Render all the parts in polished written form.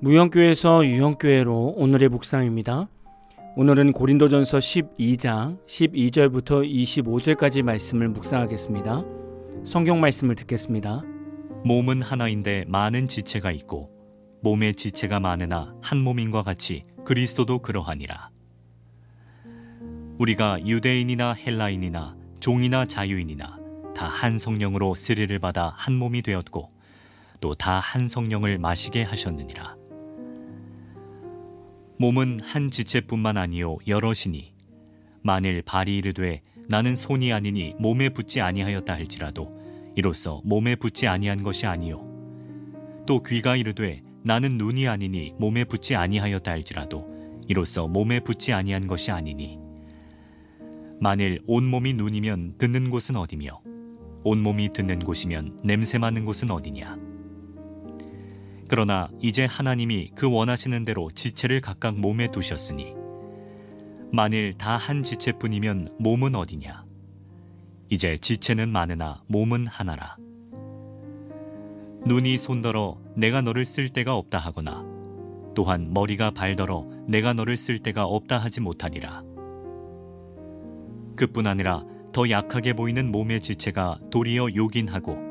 무형교회에서 유형교회로 오늘의 묵상입니다. 오늘은 고린도전서 12장 12절부터 25절까지 말씀을 묵상하겠습니다. 성경 말씀을 듣겠습니다. 몸은 하나인데 많은 지체가 있고 몸의 지체가 많으나 한 몸인과 같이 그리스도도 그러하니라. 우리가 유대인이나 헬라인이나 종이나 자유인이나 다 한 성령으로 세례를 받아 한 몸이 되었고 또 다 한 성령을 마시게 하셨느니라. 몸은 한 지체뿐만 아니요 여럿이니 만일 발이 이르되 나는 손이 아니니 몸에 붙지 아니하였다 할지라도 이로써 몸에 붙지 아니한 것이 아니요 또 귀가 이르되 나는 눈이 아니니 몸에 붙지 아니하였다 할지라도 이로써 몸에 붙지 아니한 것이 아니니 만일 온몸이 눈이면 듣는 곳은 어디며 온몸이 듣는 곳이면 냄새 맡는 곳은 어디냐. 그러나 이제 하나님이 그 원하시는 대로 지체를 각각 몸에 두셨으니 만일 다 한 지체뿐이면 몸은 어디냐. 이제 지체는 많으나 몸은 하나라. 눈이 손더러 내가 너를 쓸 데가 없다 하거나 또한 머리가 발더러 내가 너를 쓸 데가 없다 하지 못하리라. 그뿐 아니라 더 약하게 보이는 몸의 지체가 도리어 요긴하고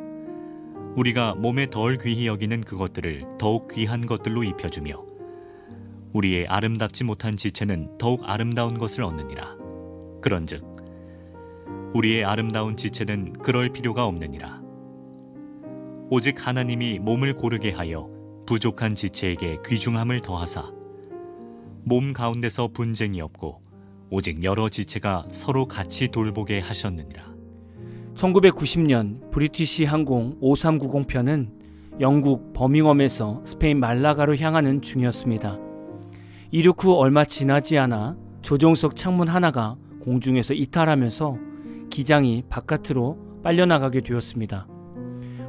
우리가 몸에 덜 귀히 여기는 그것들을 더욱 귀한 것들로 입혀주며 우리의 아름답지 못한 지체는 더욱 아름다운 것을 얻느니라. 그런즉 우리의 아름다운 지체는 그럴 필요가 없느니라. 오직 하나님이 몸을 고르게 하여 부족한 지체에게 귀중함을 더하사 몸 가운데서 분쟁이 없고 오직 여러 지체가 서로 같이 돌보게 하셨느니라. 1990년 브리티시 항공 5390편은 영국 버밍엄에서 스페인 말라가로 향하는 중이었습니다. 이륙 후 얼마 지나지 않아 조종석 창문 하나가 공중에서 이탈하면서 기장이 바깥으로 빨려나가게 되었습니다.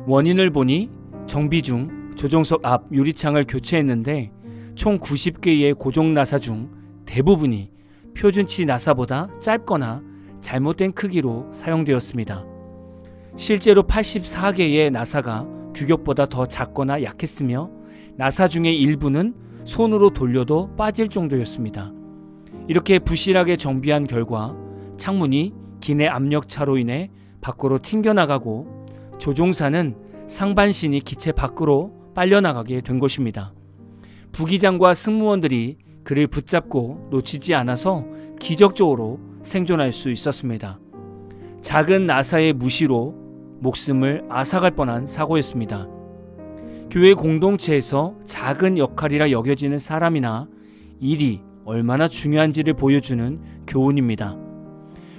원인을 보니 정비 중 조종석 앞 유리창을 교체했는데 총 90개의 고정 나사 중 대부분이 표준치 나사보다 짧거나 잘못된 크기로 사용되었습니다. 실제로 84개의 나사가 규격보다 더 작거나 약했으며 나사 중의 일부는 손으로 돌려도 빠질 정도였습니다. 이렇게 부실하게 정비한 결과 창문이 기내 압력차로 인해 밖으로 튕겨나가고 조종사는 상반신이 기체 밖으로 빨려나가게 된 것입니다. 부기장과 승무원들이 그를 붙잡고 놓치지 않아서 기적적으로 생존할 수 있었습니다. 작은 나사의 무시로 목숨을 앗아갈 뻔한 사고였습니다. 교회 공동체에서 작은 역할이라 여겨지는 사람이나 일이 얼마나 중요한지를 보여주는 교훈입니다.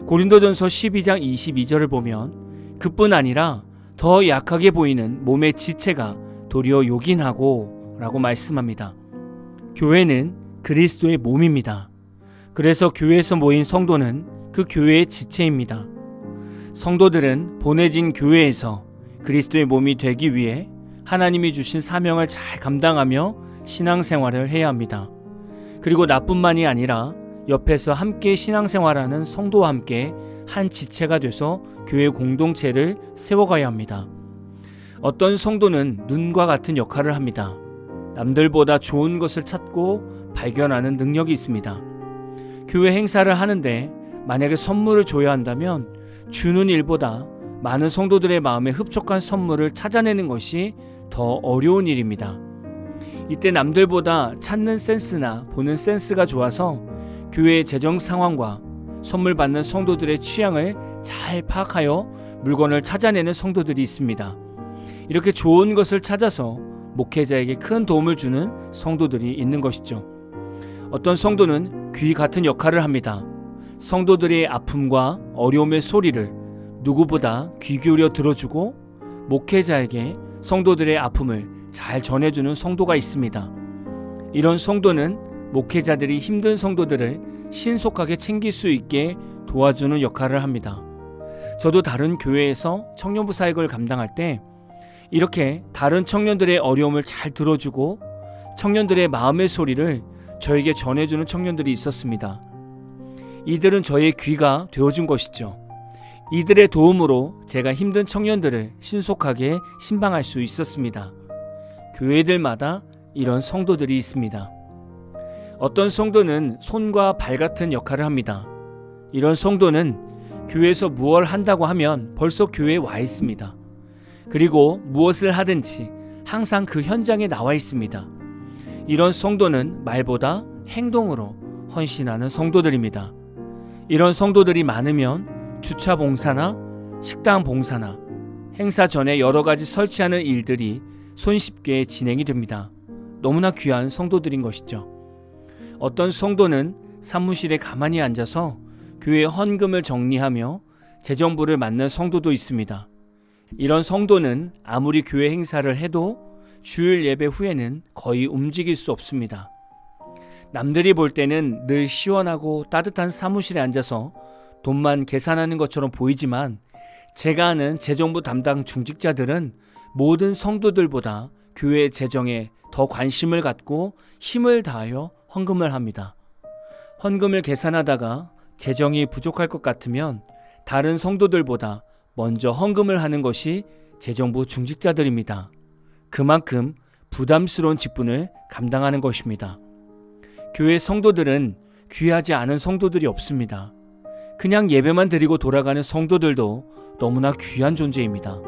고린도전서 12장 22절을 보면 그뿐 아니라 더 약하게 보이는 몸의 지체가 도리어 요긴하고 라고 말씀합니다. 교회는 그리스도의 몸입니다. 그래서 교회에서 모인 성도는 그 교회의 지체입니다. 성도들은 보내진 교회에서 그리스도의 몸이 되기 위해 하나님이 주신 사명을 잘 감당하며 신앙생활을 해야 합니다. 그리고 나뿐만이 아니라 옆에서 함께 신앙생활하는 성도와 함께 한 지체가 돼서 교회 공동체를 세워가야 합니다. 어떤 성도는 눈과 같은 역할을 합니다. 남들보다 좋은 것을 찾고 발견하는 능력이 있습니다. 교회 행사를 하는데 만약에 선물을 줘야 한다면 주는 일보다 많은 성도들의 마음에 흡족한 선물을 찾아내는 것이 더 어려운 일입니다. 이때 남들보다 찾는 센스나 보는 센스가 좋아서 교회의 재정 상황과 선물 받는 성도들의 취향을 잘 파악하여 물건을 찾아내는 성도들이 있습니다. 이렇게 좋은 것을 찾아서 목회자에게 큰 도움을 주는 성도들이 있는 것이죠. 어떤 성도는 귀 같은 역할을 합니다. 성도들의 아픔과 어려움의 소리를 누구보다 귀 기울여 들어주고 목회자에게 성도들의 아픔을 잘 전해주는 성도가 있습니다. 이런 성도는 목회자들이 힘든 성도들을 신속하게 챙길 수 있게 도와주는 역할을 합니다. 저도 다른 교회에서 청년부 사역을 감당할 때 이렇게 다른 청년들의 어려움을 잘 들어주고 청년들의 마음의 소리를 저에게 전해주는 청년들이 있었습니다. 이들은 저의 귀가 되어준 것이죠. 이들의 도움으로 제가 힘든 청년들을 신속하게 신방할 수 있었습니다. 교회들마다 이런 성도들이 있습니다. 어떤 성도는 손과 발 같은 역할을 합니다. 이런 성도는 교회에서 무엇을 한다고 하면 벌써 교회에 와 있습니다. 그리고 무엇을 하든지 항상 그 현장에 나와 있습니다. 이런 성도는 말보다 행동으로 헌신하는 성도들입니다. 이런 성도들이 많으면 주차 봉사나 식당 봉사나 행사 전에 여러 가지 설치하는 일들이 손쉽게 진행이 됩니다. 너무나 귀한 성도들인 것이죠. 어떤 성도는 사무실에 가만히 앉아서 교회 헌금을 정리하며 재정부를 맡는 성도도 있습니다. 이런 성도는 아무리 교회 행사를 해도 주일 예배 후에는 거의 움직일 수 없습니다. 남들이 볼 때는 늘 시원하고 따뜻한 사무실에 앉아서 돈만 계산하는 것처럼 보이지만 제가 아는 재정부 담당 중직자들은 모든 성도들보다 교회 재정에 더 관심을 갖고 힘을 다하여 헌금을 합니다. 헌금을 계산하다가 재정이 부족할 것 같으면 다른 성도들보다 먼저 헌금을 하는 것이 재정부 중직자들입니다. 그만큼 부담스러운 직분을 감당하는 것입니다. 교회 성도들은 귀하지 않은 성도들이 없습니다. 그냥 예배만 드리고 돌아가는 성도들도 너무나 귀한 존재입니다.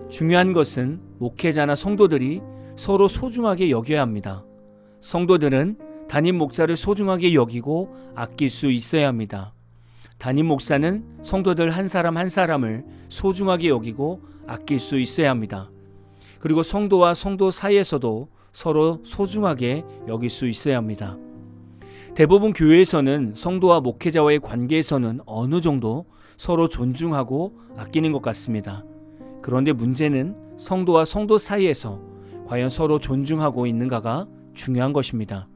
중요한 것은 목회자나 성도들이 서로 소중하게 여겨야 합니다. 성도들은 담임 목사를 소중하게 여기고 아낄 수 있어야 합니다. 담임 목사는 성도들 한 사람 한 사람을 소중하게 여기고 아낄 수 있어야 합니다. 그리고 성도와 성도 사이에서도 서로 소중하게 여길 수 있어야 합니다. 대부분 교회에서는 성도와 목회자와의 관계에서는 어느 정도 서로 존중하고 아끼는 것 같습니다. 그런데 문제는 성도와 성도 사이에서 과연 서로 존중하고 있는가가 중요한 것입니다.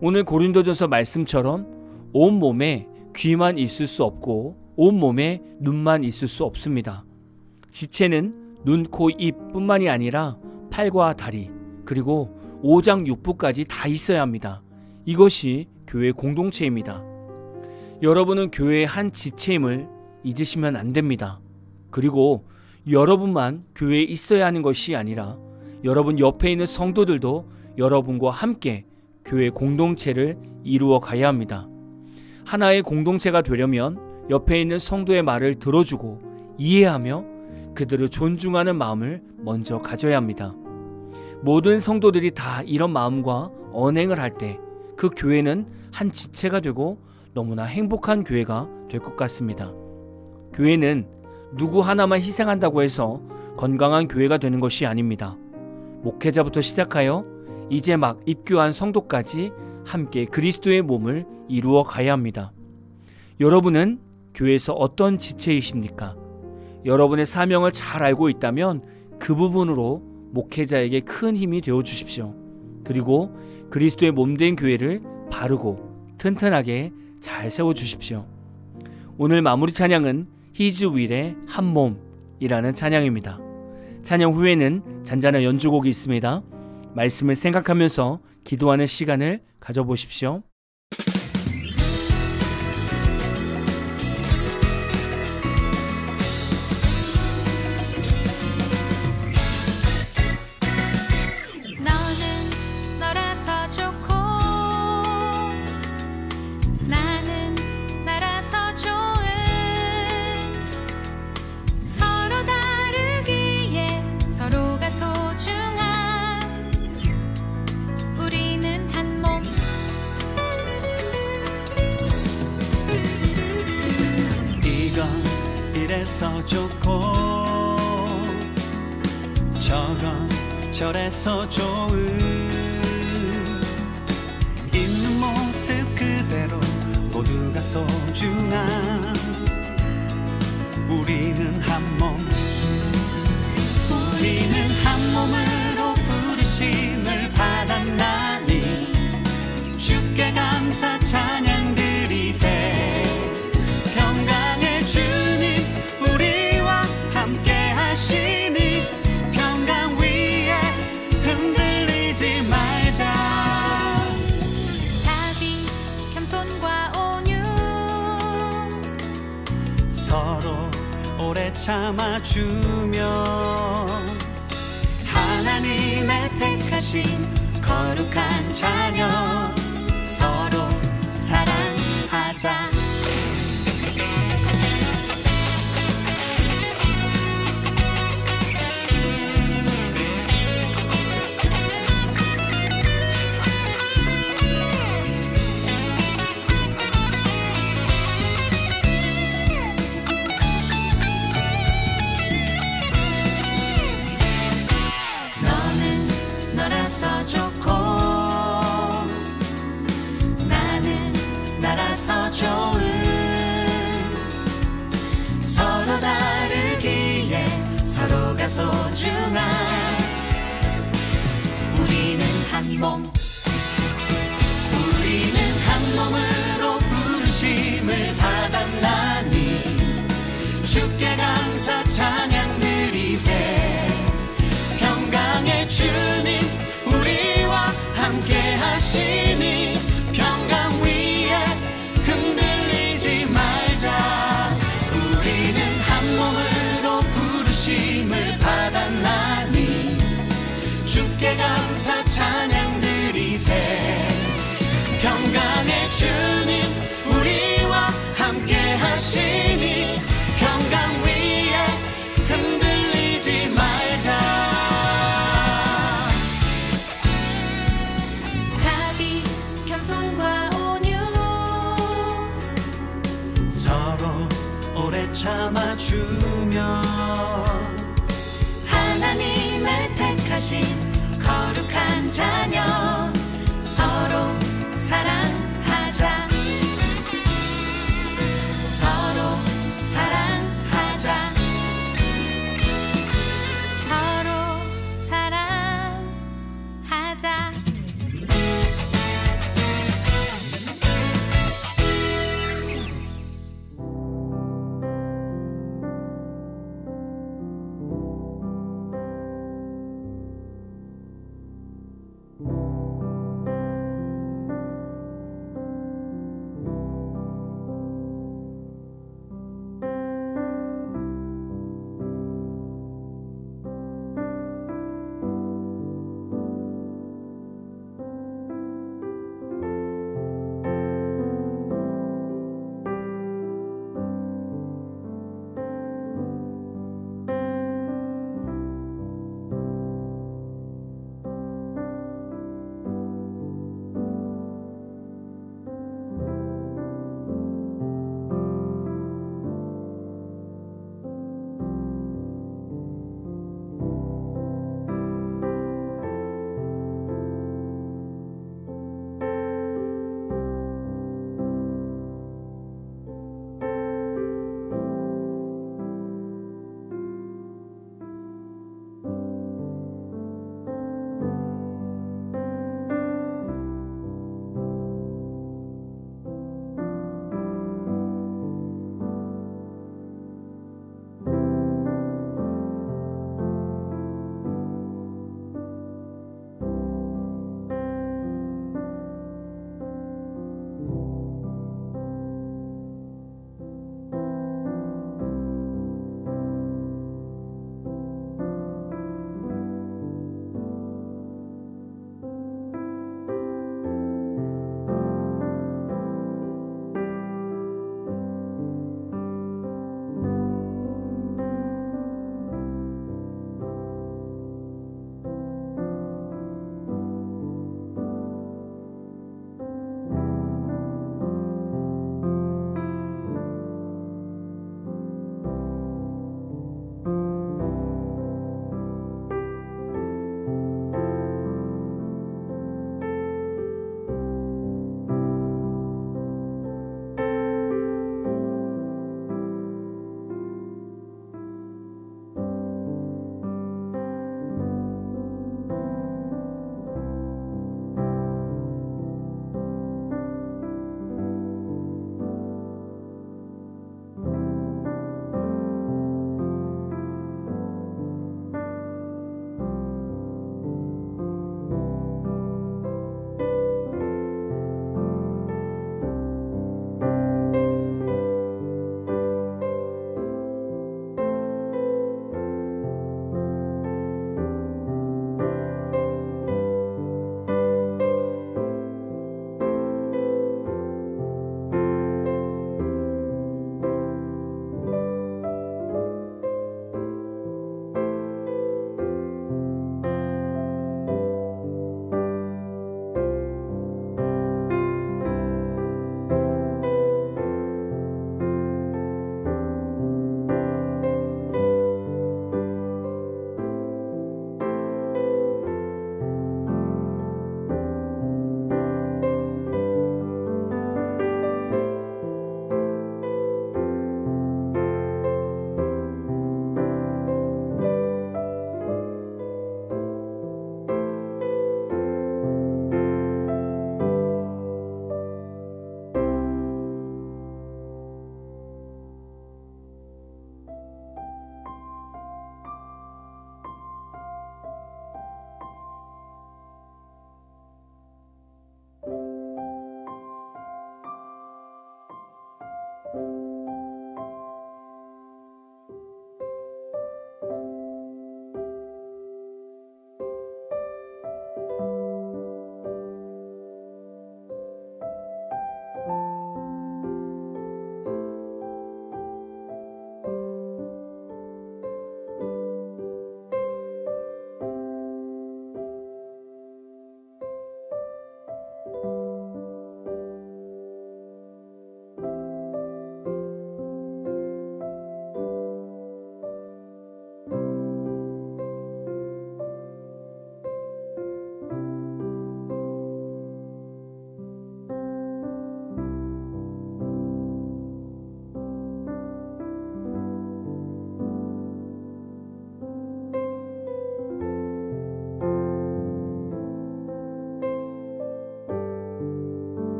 오늘 고린도전서 말씀처럼 온몸에 귀만 있을 수 없고 온몸에 눈만 있을 수 없습니다. 지체는 눈, 코, 입 뿐만이 아니라 팔과 다리 그리고 오장육부까지 다 있어야 합니다. 이것이 교회 공동체입니다. 여러분은 교회의 한 지체임을 잊으시면 안 됩니다. 그리고 여러분만 교회에 있어야 하는 것이 아니라 여러분 옆에 있는 성도들도 여러분과 함께 교회 공동체를 이루어 가야 합니다. 하나의 공동체가 되려면 옆에 있는 성도의 말을 들어주고 이해하며 그들을 존중하는 마음을 먼저 가져야 합니다. 모든 성도들이 다 이런 마음과 언행을 할 때 그 교회는 한 지체가 되고 너무나 행복한 교회가 될 것 같습니다. 교회는 누구 하나만 희생한다고 해서 건강한 교회가 되는 것이 아닙니다. 목회자부터 시작하여 이제 막 입교한 성도까지 함께 그리스도의 몸을 이루어 가야 합니다. 여러분은 교회에서 어떤 지체이십니까? 여러분의 사명을 잘 알고 있다면 그 부분으로 목회자에게 큰 힘이 되어 주십시오. 그리고 그리스도의 몸된 교회를 바르고 튼튼하게 잘 세워 주십시오. 오늘 마무리 찬양은 His will의 한 몸이라는 찬양입니다. 찬양 후에는 잔잔한 연주곡이 있습니다. 말씀을 생각하면서 기도하는 시간을 가져보십시오. 이래서 좋고 저건 저래서 좋은 있는 모습 그대로 모두가 소중한 우리는 한 몸 우리는 한 몸으로 부르심을 받았나니 주께 감사 찬양 드리세 평강의 주님 우리와 함께 하시니 평강 위에 흔들리지 말자 자비 겸손과 온유 서로 오래 참아주며 하나님의 택하신 거룩한 자녀 서로 사랑하자. 너라서 좋고 나는 나라서 좋은 서로 다르기에 서로가 소중한 우리는 한 몸 우리는 한 몸으로 부르심을 받았나니 주께 감사 찬양 드리세. 평강의 주님 우리와 함께 하시니 평강 위에 흔들리지 말자. 우리는 한 몸으로 부르심을 받았나니 주께 감사 찬양 드리세. 평강의 주님 우리와 함께 하시니 평강 위에 흔들리지 말자. 자비 겸손과 온유 서로 오래 참아주며 하나님의 택하신 거룩한 자녀 서로 사랑하자. 서로 사랑하자. 서로 사랑하자.